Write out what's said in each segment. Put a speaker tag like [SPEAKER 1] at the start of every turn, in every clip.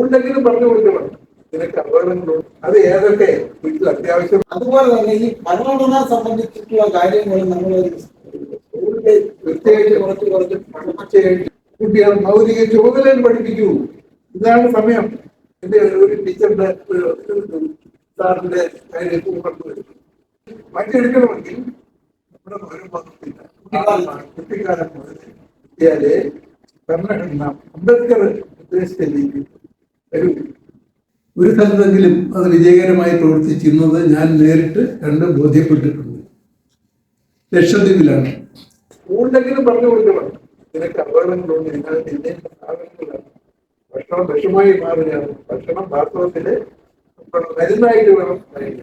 [SPEAKER 1] ഉണ്ടെങ്കിലും പറഞ്ഞു കൊടുക്കണം. നിനക്ക് അപകടങ്ങളുണ്ട്, അത് ഏതൊക്കെ വീട്ടിൽ അത്യാവശ്യം.
[SPEAKER 2] അതുപോലെ തന്നെ ഈ ഭരണഘടന സംബന്ധിച്ചിട്ടുള്ള കാര്യങ്ങൾ നമ്മൾ
[SPEAKER 1] സ്കൂളിലെ പ്രത്യേകിച്ച് കുറച്ച് പഠിപ്പിച്ച് കുട്ടികൾ മൗലിക ചുമതലകൾ പഠിപ്പിക്കൂ. ഇതാണ് സമയം. എന്റെ ഒരു ടീച്ചറിന്റെ സാറിന്റെ കാര്യം മാറ്റിയെടുക്കണമെങ്കിൽ നമ്മുടെ പൗരബോധത്തില്ല. കുട്ടിക്കാലം മുതൽ കിട്ടിയാലേ ഭരണഘടന അംബേദ്കർ ഉദ്ദേശിച്ചിലേക്ക് ഒരു സ്ഥലത്തെങ്കിലും അത് വിജയകരമായി പ്രവർത്തിച്ചിരുന്നത് ഞാൻ നേരിട്ട് കണ്ട് ബോധ്യപ്പെട്ടിട്ടുണ്ട്. ലക്ഷദ്വീപിലാണ്. സ്കൂളിലെങ്കിലും പറഞ്ഞു കൊടുക്കണം. നിനക്ക് അപകടങ്ങളുണ്ട്, നിങ്ങൾ നിന്നെ സാധനങ്ങളാണ്. ഭക്ഷണം വിഷമായി മാറുകയാണ്. ഭക്ഷണം വാസ്തവത്തില് മരുന്നായിട്ട് വേണം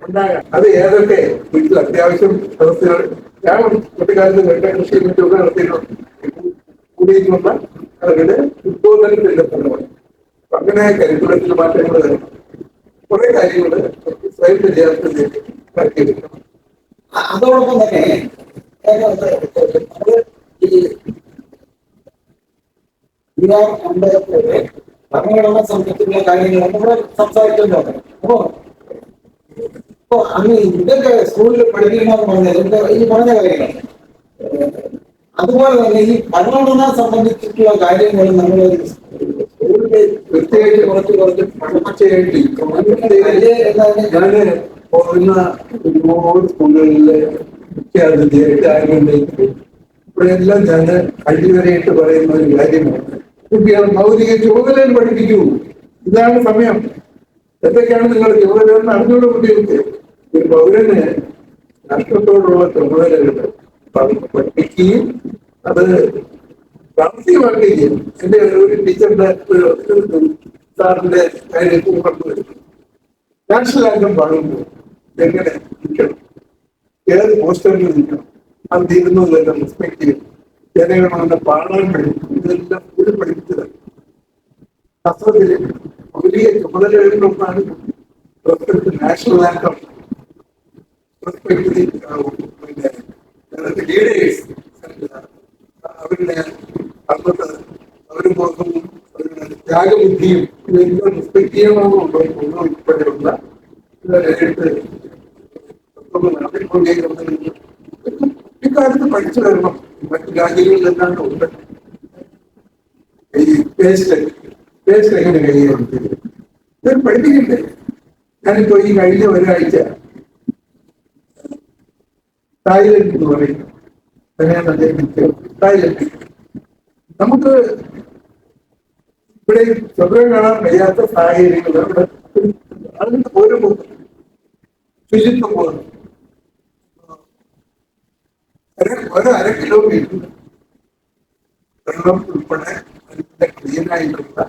[SPEAKER 1] ഉണ്ടാകാൻ. അത് ഏതൊക്കെ വീട്ടിൽ അത്യാവശ്യം അവസ്ഥകൾ. ഞാൻ കുട്ടിക്കാലത്ത് വെട്ട കൃഷി മറ്റൊക്കെ നടത്തിയിട്ടുണ്ട്. കൂടിയിട്ടുള്ള അവരുടെ ഉദ്ബോധനത്തിന്റെ ഫലമാണ്. അങ്ങനെ കരിക്കുലത്തിൽ മാറ്റങ്ങൾ വരും. കുറെ കാര്യങ്ങള് സ്വയം വിദ്യാർത്ഥികളിലേക്ക് കാട്ടിയെടുക്കണം.
[SPEAKER 2] അതോടൊപ്പം തന്നെ ഭരണഘടന സംബന്ധിച്ചുള്ള കാര്യങ്ങൾ നമ്മൾ സംസാരിക്കുന്നുണ്ട്. അപ്പോ അന്ന് ഇതൊക്കെ സ്കൂളിൽ പഠിപ്പിക്കണമെന്ന് പറഞ്ഞത് ഈ പറഞ്ഞ കാര്യങ്ങൾ. അതുപോലെ തന്നെ ഈ ഭരണഘടന സംബന്ധിച്ചിട്ടുള്ള കാര്യങ്ങൾ നമ്മൾ
[SPEAKER 1] സ്കൂളിലെ പ്രത്യേകിച്ച് കുറച്ച് പഠിപ്പിച്ച് ഞാന് പോകുന്ന ഒരുപാട് സ്കൂളുകളിലെ മുഖ്യാതിഥിയായിട്ട് ഇവിടെയെല്ലാം ഞാൻ അടിവരയിട്ട് പറയുന്ന ഒരു കാര്യമാണ്. കുട്ടികൾ മൗലിക ചുമതലകൾ പഠിപ്പിക്കൂ. ഇതാണ് സമയം. എന്തൊക്കെയാണ് നിങ്ങൾ ചുമതലയെന്ന് അറിഞ്ഞുകൂടെ കുട്ടികൾക്ക്? ഒരു പൗരന് രാഷ്ട്രത്തോടുള്ള ചുമതലകൾ പഠിപ്പിക്കുകയും അത് പ്രാവർത്തികമാക്കുകയും. എന്റെ ഒരു ടീച്ചറിന്റെ സാറിന്റെ കാര്യം കൊണ്ടുവരുന്നു. നാഷണൽ ആന്തം പാടുമ്പോൾ എങ്ങനെ നിൽക്കണം, ഏത് പോസ്റ്ററിൽ നിൽക്കണം, അത് തീരുന്നതെല്ലാം റെസ്പെക്ട് ചെയ്യും. ജനഗണമന പാടാൻ കഴിയും. ഇതെല്ലാം കൂടി പഠിപ്പിച്ചത് ശാസ്ത്രത്തില് വലിയ ചുമതലകളിലൊന്നാണ് നാഷണൽ ആന്തം. ലീഡേഴ്സ് അവരുടെ അന്നത്തെ അവരും പുറത്തും അവരുടെ ത്യാഗബുദ്ധിയും ഇതെല്ലാം റെസ്പെക്ട് ചെയ്യണമെന്നുണ്ടോ ഉൾപ്പെടെയുള്ള ഇക്കാലത്ത് പഠിച്ചു വരണം. മറ്റു രാജ്യങ്ങളിലെല്ലാം ഉണ്ട്. ഈ പേസ്റ്റ് എങ്ങനെ കൈകാര്യം ചെയ്യും ഇത് പഠിപ്പിക്കണ്ടേ? ഞാനിപ്പോ ഈ കഴിഞ്ഞ ഒരാഴ്ച തായ്ലൻഡ് എന്ന് പറയും. തായ്ലൻഡ് നമുക്ക് ഇവിടെ സ്വപ്നം കാണാൻ കഴിയാത്ത സാഹചര്യങ്ങൾ അവിടെ അതിന് ഓരോ ശുചിത്വം പോകുന്നു. ഒരു 1/2 കിലോമീറ്റർ വെള്ളം ഉൾപ്പെടെ അതിന്റെ ക്ലീനായിട്ടുള്ള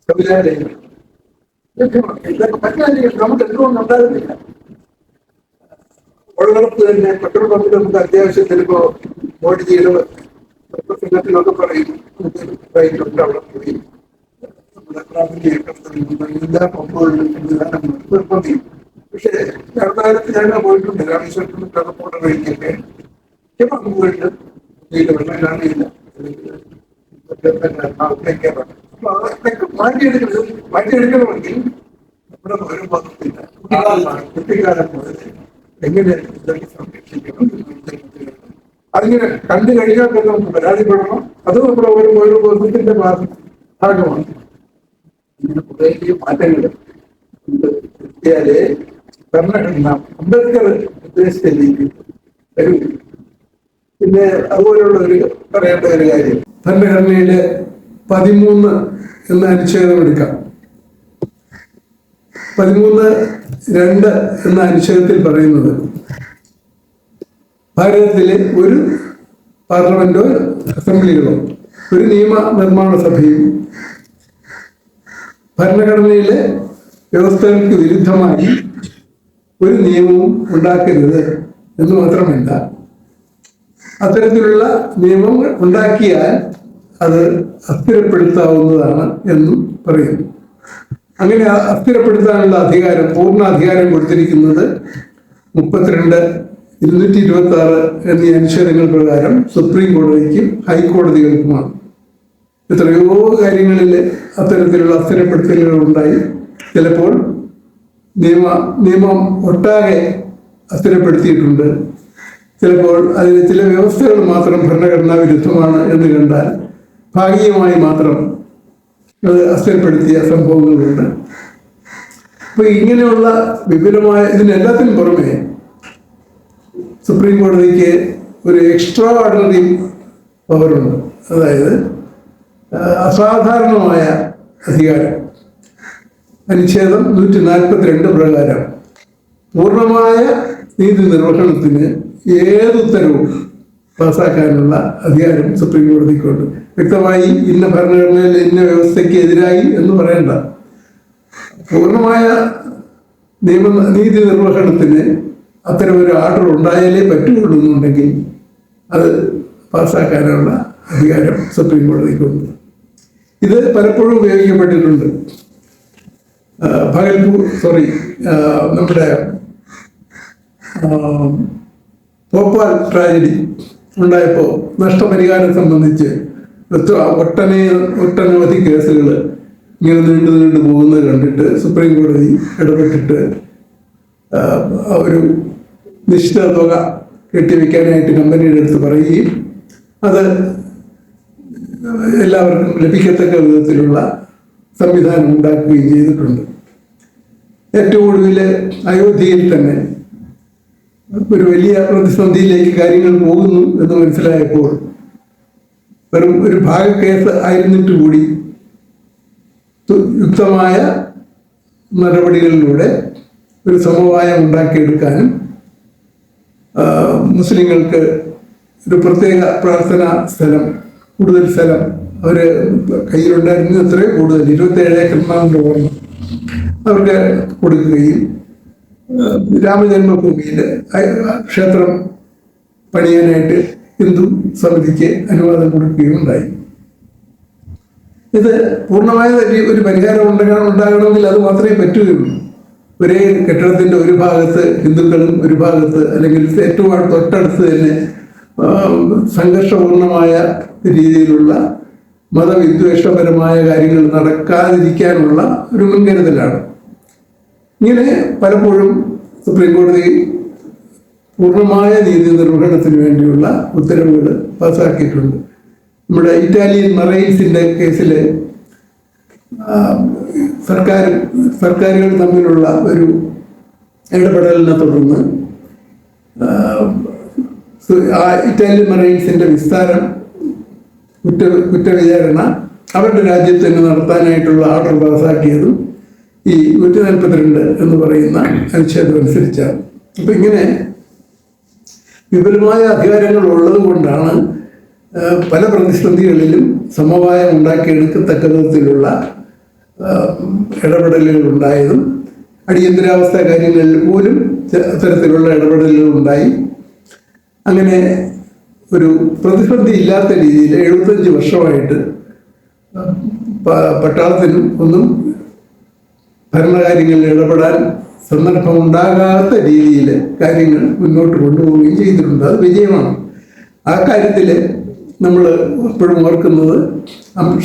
[SPEAKER 1] ശൗചാലയങ്ങൾ ലഭ്യമാണ്. ഇതൊക്കെ മറ്റു നമുക്ക് എന്തുകൊണ്ട് ഉണ്ടാകുന്നില്ല. ഉള്ളിടത്ത് തന്നെ പെട്രോൾ പമ്പിൽ നമുക്ക് അത്യാവശ്യം ചിലപ്പോ ബോഡി ചെയ്ത് സംഘത്തിലൊക്കെ പറയും ഉണ്ട് അവിടെ പോയി എല്ലാ പമ്പുകളിലും നിർബന്ധിക്കും. പക്ഷേ എറണാകുളത്ത് ഞാൻ പോയിട്ടുണ്ട്. രാമേശ്വരത്തിൽ പോണ വഴിക്കൊക്കെ പമ്പുകളിൽ വെള്ളം കാണില്ല. അപ്പൊ അതൊക്കെ മാറ്റിയെടുക്കണമെങ്കിൽ നമ്മുടെ ഒരു പദ്ധതിയില്ല. കുട്ടിക്കാലം മുതൽ എങ്ങനെ ഇതൊക്കെ സംരക്ഷിക്കണം. അതിങ്ങനെ കണ്ടു കഴിഞ്ഞാൽ തന്നെ നമുക്ക് പരാതിപ്പെടണം. അത് നമ്മുടെ ഓരോ ബന്ധത്തിന്റെ ഭാഗമാണ്. ഇങ്ങനെ കുറെ മാറ്റങ്ങൾ എത്തിയാലേ ഭരണഘടന അംബേദ്കർ ഉദ്ദേശിച്ചിലേക്ക് വരൂ. പിന്നെ അതുപോലെയുള്ള ഒരു പറയേണ്ട ഒരു കാര്യം, ഭരണഘടനയിലെ 13 എന്ന അനുച്ഛേദം എടുക്കാം. 13(2) എന്ന അനുച്ഛേദത്തിൽ പറയുന്നത് ഭാരതത്തിലെ ഒരു പാർലമെന്റോ അസംബ്ലികളോ ഒരു നിയമ നിർമ്മാണ സഭയും ഭരണഘടനയിലെ വ്യവസ്ഥകൾക്ക് വിരുദ്ധമായി ഒരു നിയമവും ഉണ്ടാക്കരുത് എന്ന് മാത്രമല്ല, അത്തരത്തിലുള്ള നിയമങ്ങൾ ഉണ്ടാക്കിയാൽ അത് അസ്ഥിരപ്പെടുത്താവുന്നതാണ് എന്നും പറയുന്നു. അങ്ങനെ അസ്ഥിരപ്പെടുത്താനുള്ള അധികാരം, പൂർണ്ണ അധികാരം കൊടുത്തിരിക്കുന്നത് 32, 226 എന്നീ അനുച്ഛേദങ്ങൾ പ്രകാരം സുപ്രീം കോടതിക്കും ഹൈക്കോടതികൾക്കുമാണ്.
[SPEAKER 3] എത്രയോ കാര്യങ്ങളിൽ അത്തരത്തിലുള്ള അസ്ഥിരപ്പെടുത്തലുകൾ ഉണ്ടായി. ചിലപ്പോൾ നിയമം ഒട്ടാകെ അസ്ഥിരപ്പെടുത്തിയിട്ടുണ്ട്. ചിലപ്പോൾ അതിന് ചില വ്യവസ്ഥകൾ മാത്രം ഭരണഘടനാ വിരുദ്ധമാണ് എന്ന് കണ്ടാൽ ഭാഗികമായി മാത്രം അത് അസ്ഥിരപ്പെടുത്തിയ സംഭവങ്ങളുണ്ട്. അപ്പൊ ഇങ്ങനെയുള്ള വിപുലമായ ഇതിനെല്ലാത്തിനും പുറമെ സുപ്രീം കോടതിക്ക് ഒരു എക്സ്ട്രാ ഓർഡിനറി പവറുണ്ട്. അതായത് അസാധാരണമായ അധികാരം. അനുച്ഛേദം 142 പ്രകാരം പൂർണ്ണമായ നീതി നിർവഹണത്തിന് ഏത് ഉത്തരവും പാസ്സാക്കാനുള്ള അധികാരം സുപ്രീം കോടതിക്കുണ്ട്. വ്യക്തമായി ഇന്ന ഭരണഘടനയിൽ ഇന്ന വ്യവസ്ഥയ്ക്ക് എതിരായി എന്ന് പറയണ്ട. പൂർണ്ണമായ നീതി നിർവഹണത്തിന് അത്തരം ഒരു ആർഡർ ഉണ്ടായാലേ പറ്റുകയുള്ളൂ എന്നുണ്ടെങ്കിൽ അത് പാസ്സാക്കാനുള്ള അധികാരം സുപ്രീം കോടതിക്കുണ്ട്. ഇത് പലപ്പോഴും ഉപയോഗിക്കപ്പെട്ടിട്ടുണ്ട്. നമ്മുടെ ഭോപ്പാൽ ട്രാജഡി ഉണ്ടായപ്പോൾ നഷ്ടപരിഹാരം സംബന്ധിച്ച് ഒട്ടനവധി കേസുകൾ ഇങ്ങനെ നീണ്ടു പോകുന്നത് കണ്ടിട്ട് സുപ്രീം കോടതി ഇടപെട്ടിട്ട് ഒരു നിശ്ചിത തുക കെട്ടിവെക്കാനായിട്ട് കമ്പനിയുടെ അടുത്ത് പറയുകയും അത് എല്ലാവർക്കും ലഭിക്കത്തക്ക വിധത്തിലുള്ള സംവിധാനം ഉണ്ടാക്കുകയും ചെയ്തിട്ടുണ്ട്. ഏറ്റവും ഒടുവിൽ അയോധ്യയിൽ തന്നെ ഒരു വലിയ പ്രതിസന്ധിയിലേക്ക് കാര്യങ്ങൾ പോകുന്നു എന്ന് മനസ്സിലായപ്പോൾ വെറും ഒരു ഭാഗ കേസ് ആയിരുന്നിട്ട് കൂടി യുക്തമായ നടപടികളിലൂടെ ഒരു സമവായം ഉണ്ടാക്കിയെടുക്കാനും മുസ്ലിങ്ങൾക്ക് ഒരു പ്രത്യേക പ്രാർത്ഥനാ സ്ഥലം, കൂടുതൽ സ്ഥലം അവർ കയ്യിലുണ്ടായിരുന്നു, എത്രയോ കൂടുതൽ 27 ഏക്കറിനാണെന്ന് ഓർമ്മ അവർക്ക് കൊടുക്കുകയും രാമജന്മഭൂമിയിൽ ക്ഷേത്രം പണിയാനായിട്ട് ഹിന്ദു സമിതിക്ക് അനുവാദം കൊടുക്കുകയും ഉണ്ടായി. ഇത് പൂർണ്ണമായ ഒരു പരിഹാരം ഉണ്ടാകണമെങ്കിൽ അത് മാത്രമേ പറ്റുകയുള്ളൂ. ഒരേ കെട്ടിടത്തിന്റെ ഒരു ഭാഗത്ത് ഹിന്ദുക്കളും ഒരു ഭാഗത്ത് അല്ലെങ്കിൽ ഏറ്റവും തൊട്ടടുത്ത് തന്നെ സംഘർഷപൂർണമായ രീതിയിലുള്ള മതവിദ്വേഷപരമായ കാര്യങ്ങൾ നടക്കാതിരിക്കാനുള്ള ഒരു മുൻകരുതലാണ്. ഇങ്ങനെ പലപ്പോഴും സുപ്രീം കോടതി പൂർണ്ണമായ നീതി നിർവഹണത്തിന് വേണ്ടിയുള്ള ഉത്തരവുകൾ പാസ്സാക്കിയിട്ടുണ്ട്. നമ്മുടെ ഇറ്റാലിയൻ മറൈൻസിന്റെ കേസിൽ സർക്കാരുകൾ തമ്മിലുള്ള ഒരു ഇടപെടലിനെ തുടർന്ന് ഇറ്റാലിയൻ മറൈൻസിന്റെ വിസ്താരം കുറ്റവിചാരണ അവരുടെ രാജ്യത്ത് തന്നെ നടത്താനായിട്ടുള്ള ഓർഡർ പാസ്സാക്കിയതും ഈ 142 എന്ന് പറയുന്ന അനുച്ഛേദം അനുസരിച്ചാണ്. അപ്പൊ ഇങ്ങനെ വിപുലമായ അധികാരങ്ങൾ ഉള്ളത് കൊണ്ടാണ് പല പ്രതിസന്ധികളിലും സമവായം ഉണ്ടാക്കിയെടുക്കത്തക്ക വിധത്തിലുള്ള ഇടപെടലുകൾ ഉണ്ടായതും അടിയന്തരാവസ്ഥ കാര്യങ്ങളിൽ പോലും അത്തരത്തിലുള്ള ഇടപെടലുകൾ ഉണ്ടായി. അങ്ങനെ ഒരു പ്രതിസന്ധി ഇല്ലാത്ത രീതിയിൽ 75 വർഷമായിട്ട് പട്ടാളത്തിനും ഒന്നും ഭരണകാര്യങ്ങളിൽ ഇടപെടാൻ സന്ദർഭമുണ്ടാകാത്ത രീതിയിൽ കാര്യങ്ങൾ മുന്നോട്ട് കൊണ്ടുപോവുകയും ചെയ്തിട്ടുണ്ട്. അത് വിജയമാണ്. ആ കാര്യത്തിൽ നമ്മൾ എപ്പോഴും ഓർക്കുന്നത്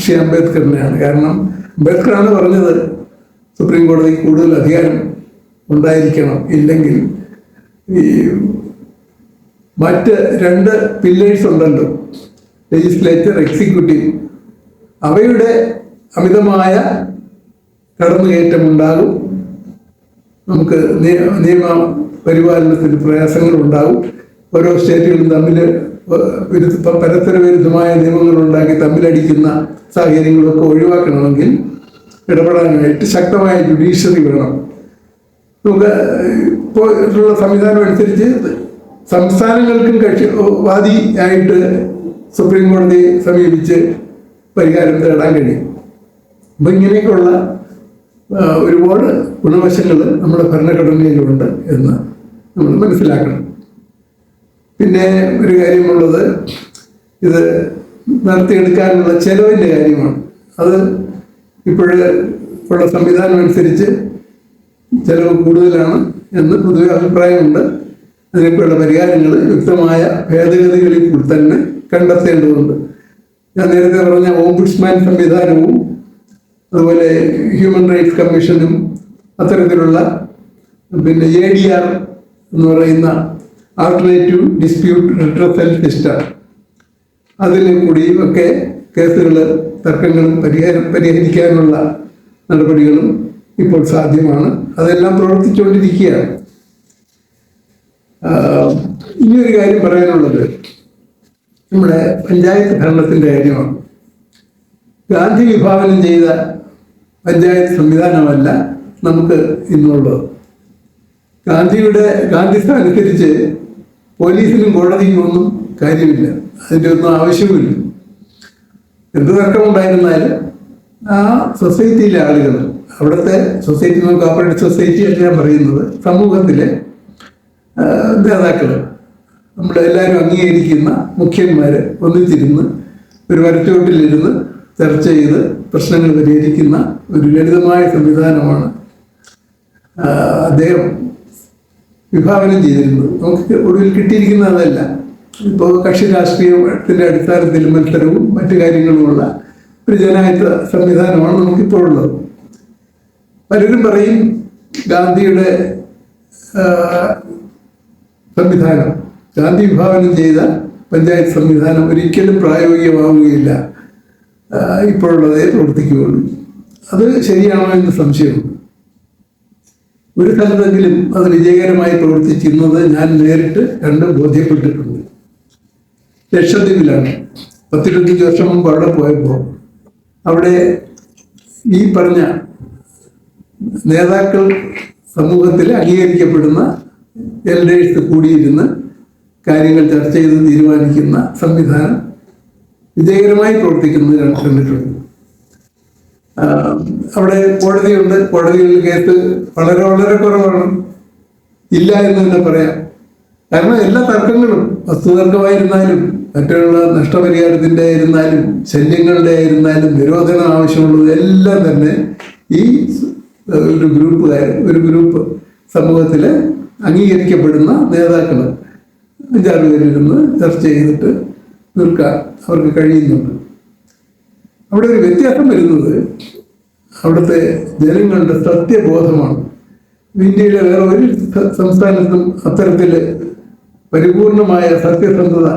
[SPEAKER 3] ശ്രീ അംബേദ്കറിനെയാണ്. കാരണം അംബേദ്കറാണ് പറഞ്ഞത് സുപ്രീം കോടതിക്ക് കൂടുതൽ അധികാരം ഉണ്ടായിരിക്കണം, ഇല്ലെങ്കിൽ ഈ മറ്റ് 2 പില്ലേഴ്സ് ഉണ്ടല്ലോ, ലെജിസ്ലേച്ചർ, എക്സിക്യൂട്ടീവ്, അവയുടെ അമിതമായ കടന്നുകയറ്റം ഉണ്ടാകും, നമുക്ക് നിയമ പരിപാലനത്തിന് പ്രയാസങ്ങളുണ്ടാകും, ഓരോ സ്റ്റേറ്റുകളും തമ്മിൽ പരസ്പര വിരുദ്ധമായ നിയമങ്ങൾ ഉണ്ടാക്കി തമ്മിലടിക്കുന്ന സാഹചര്യങ്ങളൊക്കെ ഒഴിവാക്കണമെങ്കിൽ ഇടപെടാനായിട്ട് ശക്തമായ ജുഡീഷ്യറി വേണം. നമുക്ക് ഇപ്പോൾ ഉള്ള സംവിധാനം അനുസരിച്ച് സംസ്ഥാനങ്ങൾക്കും വാദി ആയിട്ട് സുപ്രീം കോടതിയെ സമീപിച്ച് പരിഹാരം തേടാൻ കഴിയും. അപ്പം ഇങ്ങനെയൊക്കെയുള്ള ഒരുപാട് ഗുണവശങ്ങൾ നമ്മുടെ ഭരണഘടനയിലുണ്ട് എന്ന് നമ്മൾ മനസ്സിലാക്കണം. പിന്നെ ഒരു കാര്യമുള്ളത്, ഇത് നടത്തിയെടുക്കാനുള്ള ചെലവിൻ്റെ കാര്യമാണ്. അത് ഇപ്പോഴുള്ള സംവിധാനം അനുസരിച്ച് ചെലവ് കൂടുതലാണ് എന്ന് പൊതുവെ അഭിപ്രായമുണ്ട്. അതിനൊക്കെയുള്ള പരിഹാരങ്ങൾ യുക്തമായ ഭേദഗതികളിൽ തന്നെ കണ്ടെത്തേണ്ടതുണ്ട്. ഞാൻ നേരത്തെ പറഞ്ഞ ഓംബുഡ്സ്മാൻ സംവിധാനവും അതുപോലെ ഹ്യൂമൻ റൈറ്റ്സ് കമ്മീഷനും അത്തരത്തിലുള്ള പിന്നെ ADR എന്ന് പറയുന്ന ആൾട്ടർനേറ്റീവ് ഡിസ്പ്യൂട്ട് റിട്രസൽ സിസ്റ്റം, അതിൽ കൂടിയും ഒക്കെ കേസുകൾ തർക്കങ്ങളും പരിഹരിക്കാനുള്ള നടപടികളും ഇപ്പോൾ സാധ്യമാണ്. അതെല്ലാം പ്രവർത്തിച്ചുകൊണ്ടിരിക്കുകയാണ്. ഇനിയൊരു കാര്യം പറയാനുള്ളത് നമ്മുടെ പഞ്ചായത്ത് ഭരണത്തിൻ്റെ കാര്യമാണ്. ഗാന്ധി വിഭാവനം ചെയ്ത പഞ്ചായത്ത് സംവിധാനമല്ല നമുക്ക് ഇന്നുള്ളത്. ഗാന്ധി അനുസരിച്ച് പോലീസിനും കോടതിക്കും ഒന്നും കാര്യമില്ല, അതിൻ്റെ ഒന്നും ആവശ്യവുമില്ല. എന്ത് തർക്കമുണ്ടായിരുന്നാലും ആ സൊസൈറ്റിയിലെ ആളുകൾ, അവിടുത്തെ സൊസൈറ്റി, കോപ്പറേറ്റീവ് സൊസൈറ്റി എന്ന് ഞാൻ പറയുന്നത് സമൂഹത്തിലെ നേതാക്കൾ, നമ്മളെല്ലാവരും അംഗീകരിക്കുന്ന മുഖ്യന്മാർ ഒന്നിച്ചിരുന്ന് ഒരു വരച്ചോട്ടിലിരുന്ന് ചർച്ച ചെയ്ത് പ്രശ്നങ്ങൾ പരിഹരിക്കുന്ന ഒരു ലളിതമായ സംവിധാനമാണ് അദ്ദേഹം വിഭാവനം ചെയ്തിരുന്നത്. നമുക്ക് ഒടുവിൽ കിട്ടിയിരിക്കുന്ന അതല്ല. ഇപ്പോൾ കക്ഷി രാഷ്ട്രീയത്തിൻ്റെ അടിസ്ഥാനത്തിൽ മത്സരവും മറ്റു കാര്യങ്ങളുമുള്ള ഒരു ജനാധിപത്യ സംവിധാനമാണ് നമുക്കിപ്പോൾ ഉള്ളത്. പലരും പറയും ഗാന്ധിയുടെ സംവിധാനം, ഗാന്ധി വിഭാവനം ചെയ്ത പഞ്ചായത്ത് സംവിധാനം ഒരിക്കലും പ്രായോഗികമാവുകയില്ല, ഇപ്പോഴുള്ളതേ പ്രവർത്തിക്കുകയുള്ളൂ. അത് ശരിയാണോ എന്ന് സംശയമുണ്ട്. ഒരു സ്ഥലത്തെങ്കിലും അത് വിജയകരമായി പ്രവർത്തിച്ചിരുന്നത് ഞാൻ നേരിട്ട് കണ്ട് ബോധ്യപ്പെട്ടിട്ടുണ്ട്. ലക്ഷദ്വീപിലാണ് 10-25 വർഷം മുമ്പ് അവിടെ പോയപ്പോൾ അവിടെ ഈ പറഞ്ഞ നേതാക്കൾ സമൂഹത്തിൽ അംഗീകരിക്കപ്പെടുന്ന എൽഡേഴ്സ് കൂടിയിരുന്ന് കാര്യങ്ങൾ ചർച്ച ചെയ്ത് തീരുമാനിക്കുന്ന സംവിധാനം വിജയകരമായി പ്രവർത്തിക്കുന്നത് കണ്ടിട്ടുണ്ട്. അവിടെ കോടതിയുണ്ട്. കോടതികളിൽ കേസ് വളരെ വളരെ കുറവാണ്, ഇല്ല എന്ന് തന്നെ പറയാം. കാരണം എല്ലാ തർക്കങ്ങളും, വസ്തുതർക്കമായിരുന്നാലും മറ്റുള്ള നഷ്ടപരിഹാരത്തിൻ്റെ ആയിരുന്നാലും ശല്യങ്ങളുടെ ആയിരുന്നാലും നിരോധനം ആവശ്യമുള്ളത് എല്ലാം തന്നെ ഈ ഒരു ഗ്രൂപ്പ് സമൂഹത്തിൽ അംഗീകരിക്കപ്പെടുന്ന നേതാക്കൾ 5-6 പേരിരുന്ന് ചർച്ച ചെയ്തിട്ട് തീർക്കാൻ അവർക്ക് കഴിയുന്നുണ്ട്. അവിടെ ഒരു വ്യത്യാസം വരുന്നത് അവിടുത്തെ ജനങ്ങളുടെ സത്യബോധമാണ്. ഇന്ത്യയിലെ വേറെ ഒരു സംസ്ഥാനത്തും അത്തരത്തിൽ പരിപൂർണമായ സത്യസന്ധത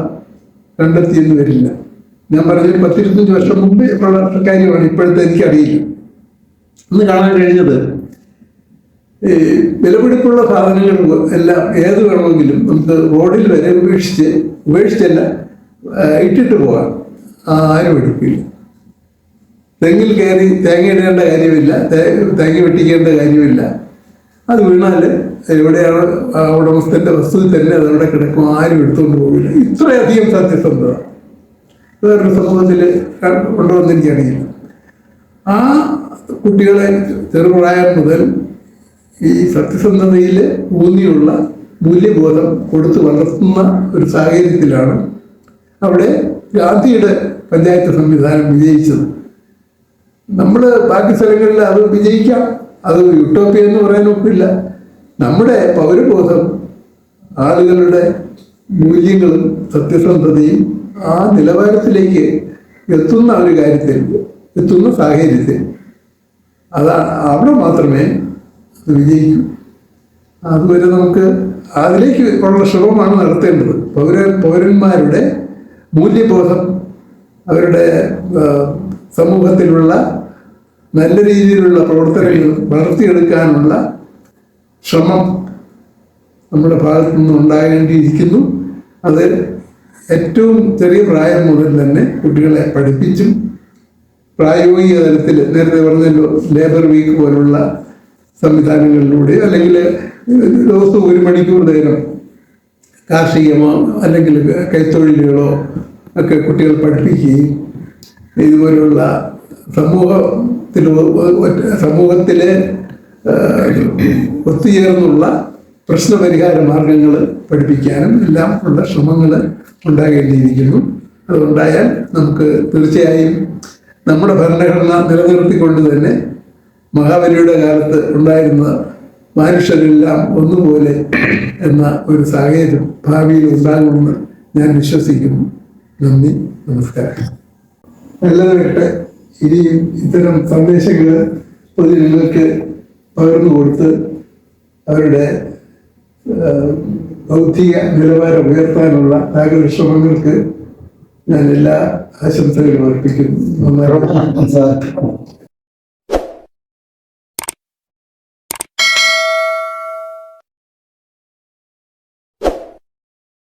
[SPEAKER 3] കണ്ടെത്തിയെന്ന് വരില്ല. ഞാൻ പറഞ്ഞത് 10-25 വർഷം മുമ്പേ ഉള്ള കാര്യമാണ്, ഇപ്പോഴത്തെ എനിക്കറിയില്ല. ഇന്ന് കാണാൻ കഴിഞ്ഞത് ഈ വിലപിടിപ്പുള്ള സാധനങ്ങൾ എല്ലാം ഏത് വേണമെങ്കിലും നമുക്ക് റോഡിൽ വരെ ഉപേക്ഷിച്ചല്ല ഇട്ടിട്ട് പോകാം, ആരും എടുക്കില്ല. തെങ്ങിൽ കയറി തേങ്ങ ഇടേണ്ട കാര്യമില്ല, തേങ്ങ വെട്ടിക്കേണ്ട കാര്യമില്ല. അത് വീണാൽ എവിടെയാണ് ഉടമസ്ഥന്റെ വസ്തുവിൽ തന്നെ അതവിടെ കിടക്കും, ആരും എടുത്തുകൊണ്ട് പോകില്ല. ഇത്രയധികം സത്യസന്ധത വേറൊരു സമൂഹത്തിൽ കൊണ്ടുവന്ന് എനിക്കറിയില്ല. ആ കുട്ടികളെ ചെറുപ്രായം മുതൽ ഈ സത്യസന്ധതയിൽ ഊന്നിയുള്ള മൂല്യബോധം കൊടുത്ത് വളർത്തുന്ന ഒരു സാഹചര്യത്തിലാണ് അവിടെ ഗാന്ധിയുടെ പഞ്ചായത്ത് സംവിധാനം വിജയിച്ചത്. നമ്മൾ ബാക്കി സ്ഥലങ്ങളിൽ അത് വിജയിക്കാം, അത് യൂട്ടോപ്യ എന്ന് പറയാനൊക്കില്ല. നമ്മുടെ പൗരബോധം, ആളുകളുടെ മൂല്യങ്ങളും സത്യസന്ധതയും ആ നിലവാരത്തിലേക്ക് എത്തുന്ന ഒരു കാര്യത്തിൽ, എത്തുന്ന സാഹചര്യത്തിൽ അവിടെ മാത്രമേ അത് വിജയിക്കൂ. അതുവരെ നമുക്ക് അതിലേക്ക് ഉള്ള ശ്രമമാണ് നടത്തേണ്ടത്. പൗരന്മാരുടെ മൂല്യബോധം, അവരുടെ സമൂഹത്തിലുള്ള നല്ല രീതിയിലുള്ള പ്രവർത്തനങ്ങൾ വളർത്തിയെടുക്കാനുള്ള ശ്രമം നമ്മുടെ ഭാഗത്തു നിന്ന് ഉണ്ടാകേണ്ടിയിരിക്കുന്നു. അത് ഏറ്റവും ചെറിയ പ്രായം മുതൽ തന്നെ കുട്ടികളെ പഠിപ്പിച്ചും പ്രായോഗിക തലത്തിൽ, നേരത്തെ പറഞ്ഞല്ലോ ലേബർ വീക്ക് പോലുള്ള സംവിധാനങ്ങളിലൂടെ, അല്ലെങ്കിൽ ദിവസവും 1 മണിക്കൂർ നേരം കാർഷികമോ അല്ലെങ്കിൽ കൈത്തൊഴിലുകളോ ഒക്കെ കുട്ടികൾ പഠിപ്പിക്കുകയും ഇതുപോലുള്ള സമൂഹത്തിലെ ഒത്തുചേർന്നുള്ള പ്രശ്നപരിഹാര മാർഗങ്ങൾ പഠിപ്പിക്കാനും എല്ലാം ഉള്ള ശ്രമങ്ങൾ ഉണ്ടാകേണ്ടിയിരിക്കുന്നു. അതുണ്ടായാൽ നമുക്ക് തീർച്ചയായും നമ്മുടെ ഭരണഘടന നിലനിർത്തിക്കൊണ്ട് തന്നെ മഹാബലിയുടെ കാലത്ത് ഉണ്ടായിരുന്ന മനുഷ്യരെല്ലാം ഒന്നുപോലെ എന്ന ഒരു സാഹചര്യം ഭാവിയിൽ ഉണ്ടാകുമെന്ന് ഞാൻ വിശ്വസിക്കുന്നു. നന്ദി, നമസ്കാരം. നല്ലതായിട്ട് ഇനിയും ഇത്തരം സന്ദേശങ്ങൾ പൊതുജനങ്ങൾക്ക് പകർന്നു കൊടുത്ത് അവരുടെ ബൗദ്ധിക നിലവാരം ഉയർത്താനുള്ള ആഗ്രഹ ശ്രമങ്ങൾക്ക് ഞാൻ എല്ലാ ആശംസകളും അർപ്പിക്കുന്നു.
[SPEAKER 2] സാർ